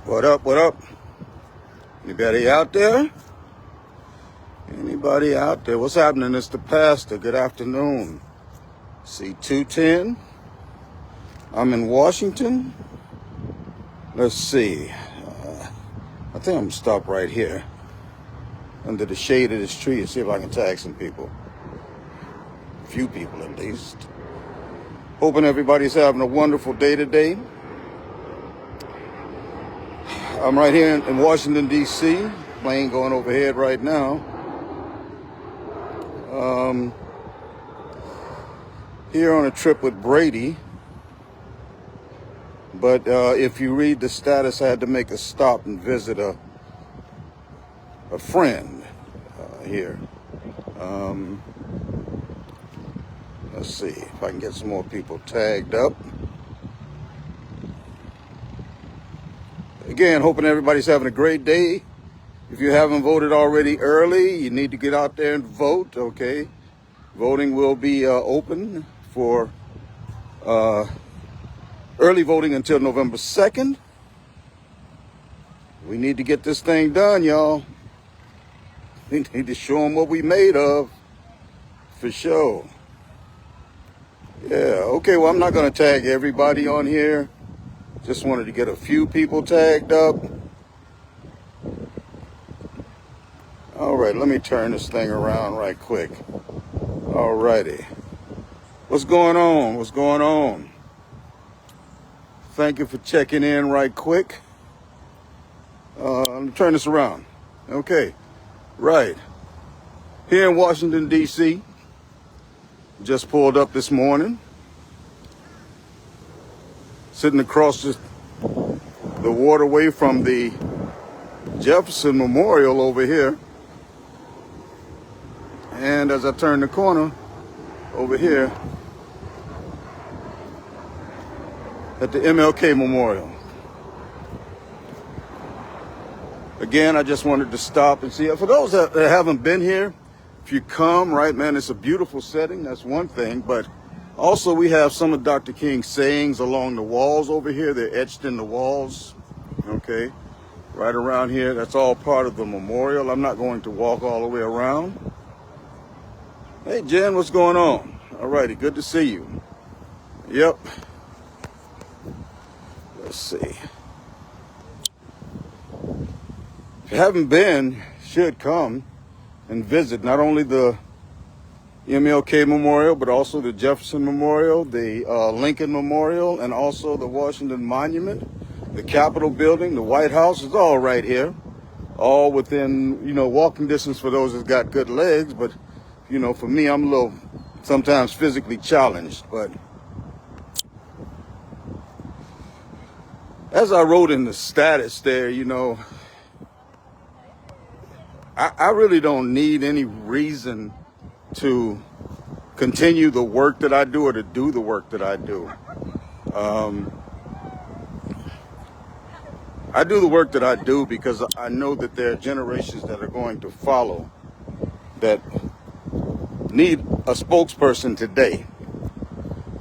What up, what up? Anybody out there? Anybody out there? What's happening? It's the pastor. Good afternoon. C210. I'm in Washington. Let's see. I think I'm going to stop right here under the shade of this tree and see if I can tag some people. A few people at least. Hoping everybody's having a wonderful day today. I'm right here in Washington, D.C. Plane going overhead right now. Here on a trip with Brady. But if you read the status, I had to make a stop and visit a friend here. Let's see if I can get some more people tagged up. Again, hoping everybody's having a great day. If you haven't voted already early, you need to get out there and vote, okay? Voting will be open for early voting until November 2nd. We need to get this thing done, y'all. We need to show them what we made of, for sure. Yeah, okay, well, I'm not going to tag everybody on here. Just wanted to get a few people tagged up. All right, let me turn this thing around right quick. All righty. What's going on? What's going on? Thank you for checking in right quick. Let me turn this around. Okay, right. Here in Washington, D.C., just pulled up this morning. Sitting across the waterway from the Jefferson Memorial over here. And as I turn the corner over here at the MLK Memorial. Again, I just wanted to stop and see. For those that haven't been here, if you come, right, man, it's a beautiful setting. That's one thing. But also we have some of Dr. King's sayings along the walls over here. They're etched in the walls, okay, right around here. That's all part of the memorial. I'm not going to walk all the way around. Hey, Jen, what's going on? All righty, good to see you. Yep. Let's see. If you haven't been, you should come and visit not only the MLK Memorial, but also the Jefferson Memorial, the Lincoln Memorial, and also the Washington Monument, the Capitol Building, the White House. It's all right here. All within, walking distance for those that got good legs, but for me, I'm a little sometimes physically challenged. But as I wrote in the status there, I really don't need any reason to continue the work that I do or to do the work that I do. I do the work that I do because I know that there are generations that are going to follow that need a spokesperson today.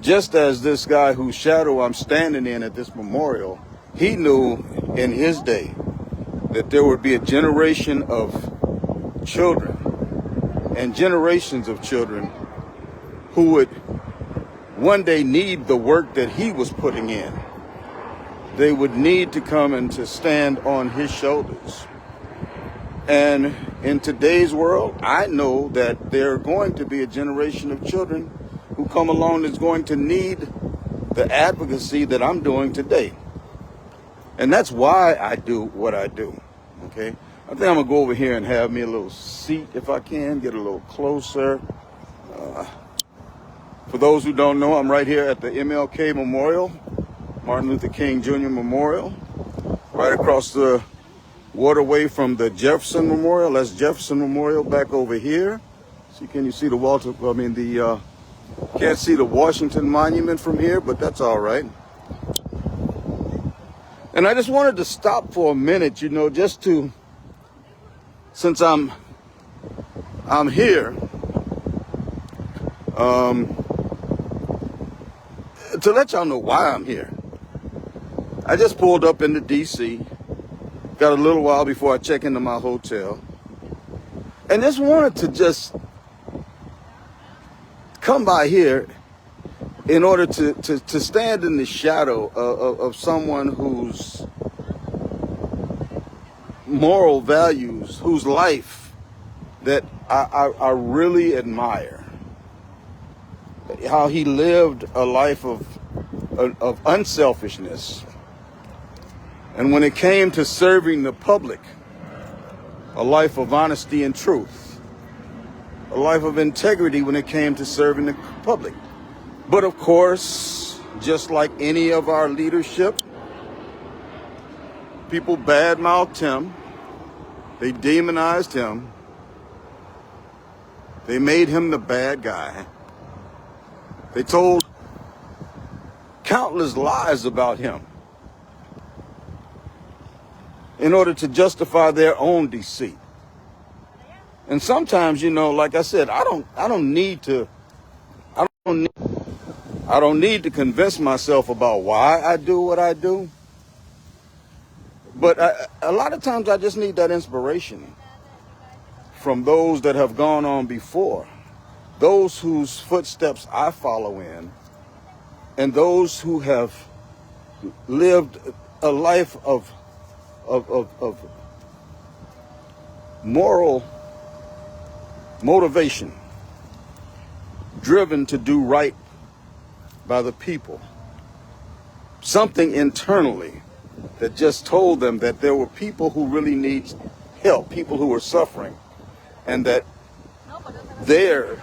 Just as this guy whose shadow I'm standing in at this memorial, he knew in his day that there would be a generation of children and generations of children who would one day need the work that he was putting in. They would need to come and to stand on his shoulders. And in today's world, I know that there are going to be a generation of children who come along that's going to need the advocacy that I'm doing today. And that's why I do what I do, okay? I think I'm going to go over here and have me a little seat if I can, get a little closer. For those who don't know, I'm right here at the MLK Memorial, Martin Luther King Jr. Memorial, right across the waterway from the Jefferson Memorial. That's Jefferson Memorial back over here. See, can you see the can't see the Washington Monument from here, but that's all right. And I just wanted to stop for a minute, just to, since I'm here, to let y'all know why I'm here. I just pulled up into DC Got a little while before I check into my hotel. And just wanted to just come by here in order to stand in the shadow of someone whose moral values, whose life that I really admire. How he lived a life of unselfishness. And when it came to serving the public, a life of honesty and truth, a life of integrity when it came to serving the public. But of course, just like any of our leadership, people badmouthed him, they demonized him, they made him the bad guy. They told countless lies about him in order to justify their own deceit. And sometimes, you know, like I said, I don't need to convince myself about why I do what I do. But a lot of times I just need that inspiration from those that have gone on before, those whose footsteps I follow in, and those who have lived a life of moral motivation, driven to do right by the people. Something internally that just told them that there were people who really need help, people who were suffering, and that their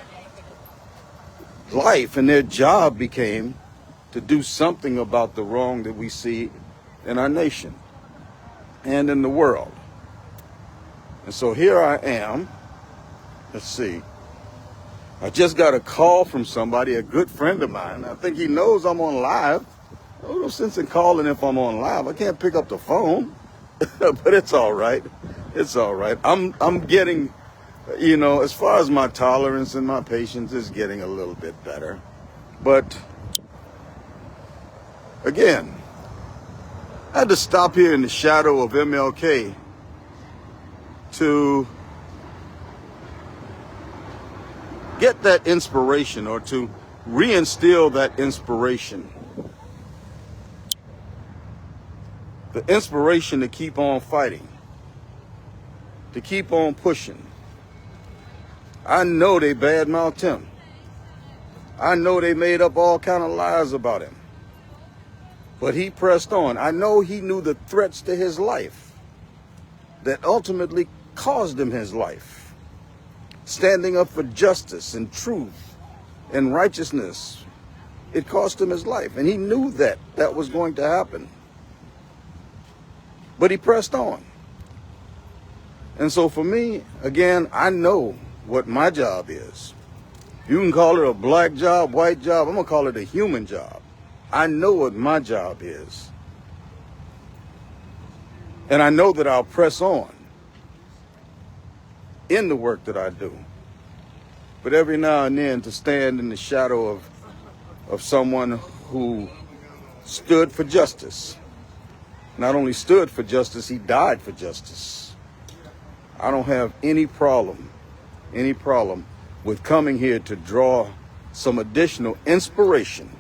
life and their job became to do something about the wrong that we see in our nation and in the world. And so here I am. Let's see. I just got a call from somebody, a good friend of mine. I think he knows I'm on live. No sense in calling if I'm on live. I can't pick up the phone, but it's all right. It's all right. I'm getting, you know, as far as my tolerance and my patience is getting a little bit better. But again, I had to stop here in the shadow of MLK to get that inspiration, or to reinstill that inspiration. The inspiration to keep on fighting, to keep on pushing. I know they badmouthed him. I know they made up all kind of lies about him. But he pressed on. I know he knew the threats to his life that ultimately caused him his life. Standing up for justice and truth and righteousness, it cost him his life. And he knew that that was going to happen. But he pressed on. And so for me, again, I know what my job is. You can call it a black job, white job. I'm going to call it a human job. I know what my job is. And I know that I'll press on in the work that I do. But every now and then, to stand in the shadow of someone who stood for justice. Not only stood for justice, he died for justice. I don't have any problem with coming here to draw some additional inspiration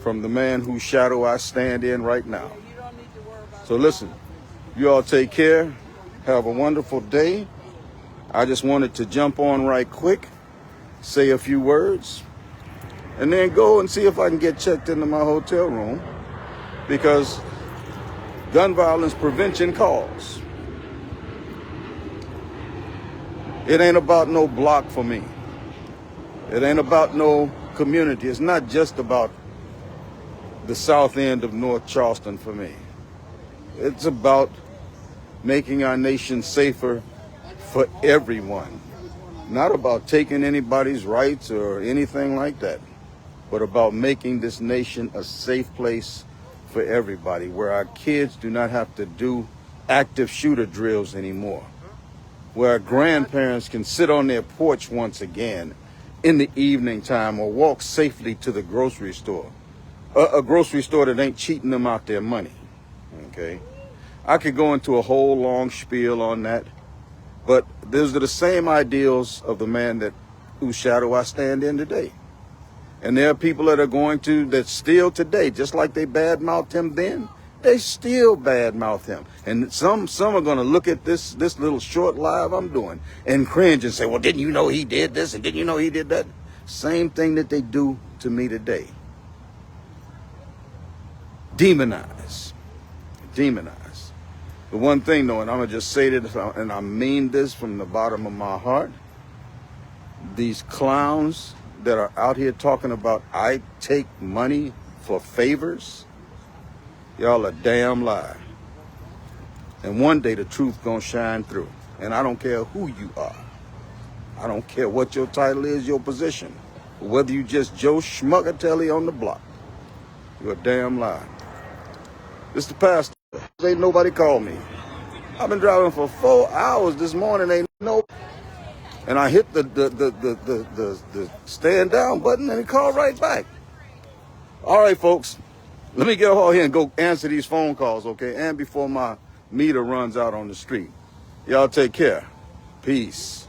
from the man whose shadow I stand in right now. So listen, you all take care. Have a wonderful day. I just wanted to jump on right quick, say a few words, and then go and see if I can get checked into my hotel room, because gun violence prevention calls. It ain't about no block for me. It ain't about no community. It's not just about the south end of North Charleston for me. It's about making our nation safer for everyone. Not about taking anybody's rights or anything like that, but about making this nation a safe place for everybody, where our kids do not have to do active shooter drills anymore, where our grandparents can sit on their porch once again in the evening time, or walk safely to the grocery store, a grocery store that ain't cheating them out their money. Okay, I could go into a whole long spiel on that, but those are the same ideals of the man whose shadow I stand in today. And there are people that still today, just like they badmouthed him then, they still badmouth him. And some are going to look at this little short live I'm doing and cringe and say, well, didn't you know he did this? And didn't you know he did that? Same thing that they do to me today. Demonize. The one thing though, and I'm going to just say this, and I mean this from the bottom of my heart, these clowns that are out here talking about I take money for favors, y'all a damn lie. And one day the truth gonna shine through. And I don't care who you are. I don't care what your title is, your position. Whether you just Joe Schmuckatelli on the block. You're a damn lie. This the pastor. Ain't nobody called me. I've been driving for 4 hours this morning, ain't no. And I hit the stand down button and it called right back. All right, folks. Let me get over here and go answer these phone calls, okay? And before my meter runs out on the street. Y'all take care. Peace.